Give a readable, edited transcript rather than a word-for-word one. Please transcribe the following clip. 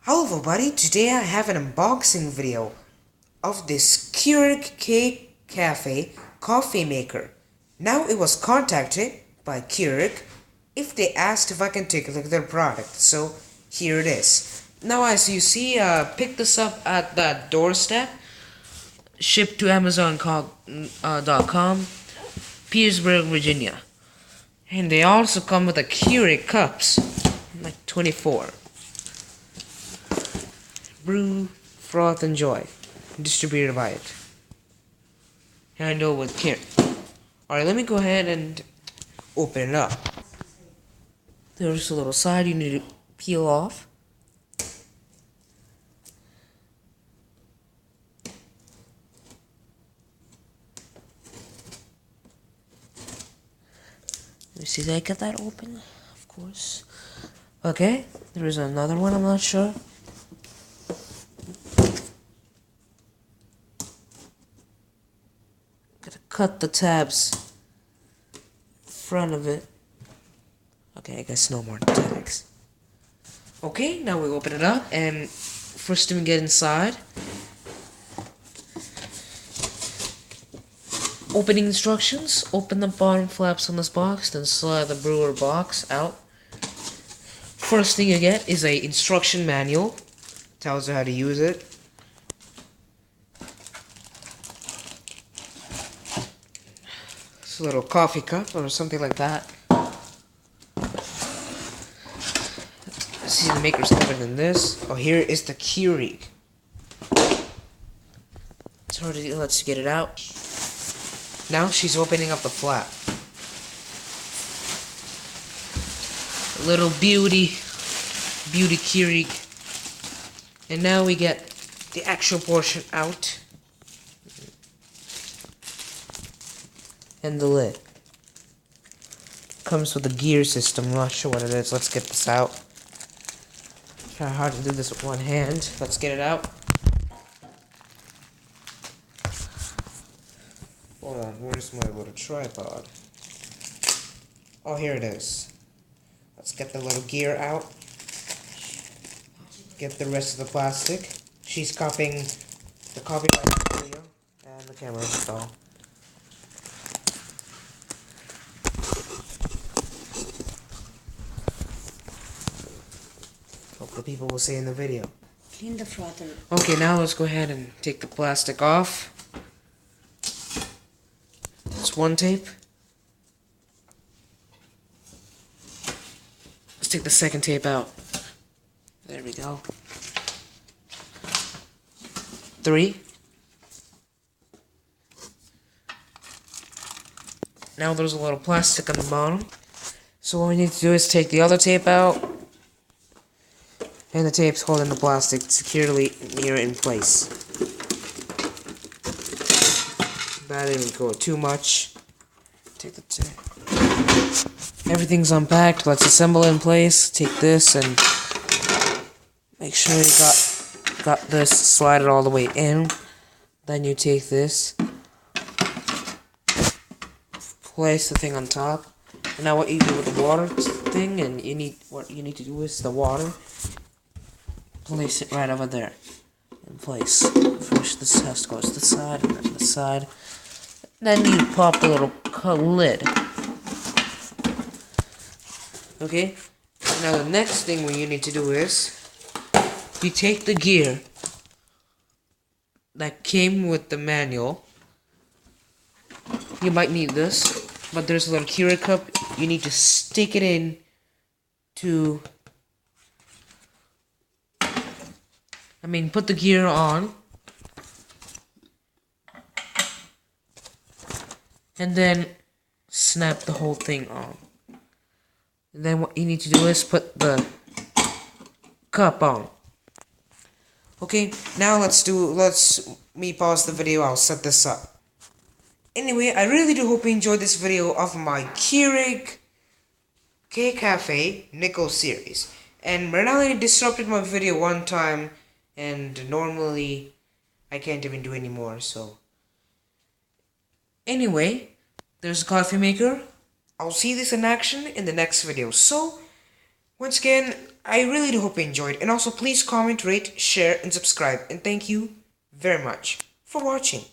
Hello everybody, today I have an unboxing video of this Keurig K Cafe coffee maker. Now it was contacted by Keurig if they asked if I can take a look at their product, so here it is. Now as you see, picked this up at that doorstep, shipped to Amazon.com, Petersburg, Virginia. And they also come with a Keurig cups, like 24. Brew, froth, enjoy. Distributed by it. Handle with care. Alright, let me go ahead and open it up. There's a little side you need to peel off. Let me see, did I get that open? Of course. Okay, there is another one, I'm not sure. Gotta cut the tabs in front of it. Okay, I guess no more tags. Okay, now we open it up, and first we get inside. Opening instructions: open the bottom flaps on this box, then slide the brewer box out. First thing you get is a instruction manual. Tells you how to use it. It's a little coffee cup or something like that. See, the maker's covered than this. Oh, here is the Keurig. It's hard to let's get it out. Now she's opening up the flap. A little beauty Keurig. And now we get the actual portion out. And the lid. Comes with a gear system. I'm not sure what it is. Let's get this out. Kind of hard to do this with one hand. Let's get it out. Hold on, where's my little tripod? Oh, here it is. Let's get the little gear out. Get the rest of the plastic. She's copying the copyright video and the camera install. Hope the people will see in the video. Clean the frother. Okay, now let's go ahead and take the plastic off. It's one tape. Let's take the second tape out. There we go. 3. Now there's a little plastic on the bottom. So what we need to do is take the other tape out. And the tape's holding the plastic securely near in place. That didn't go too much. Take the tape. Everything's unpacked. Let's assemble it in place. Take this and make sure you got this. Slide it all the way in. Then you take this. Place the thing on top. And now what you do with the water thing, and what you need to do is the water. Place it right over there. In place. First this has to go to the side and then the side. Then you pop the little lid. Okay? Now the next thing you need to do is you take the gear that came with the manual. You might need this, but there's a little Keurig cup. You need to stick it in to put the gear on. And then snap the whole thing on. And then what you need to do is put the cup on. Okay, now let's me pause the video, I'll set this up. Anyway, I really do hope you enjoyed this video of my Keurig K Cafe nickel series. And Renali disrupted my video one time, and normally I can't even do anymore, so. Anyway, there's a coffee maker. I'll see this in action in the next video. So, once again, I really do hope you enjoyed, and also please comment, rate, share and subscribe, and thank you very much for watching.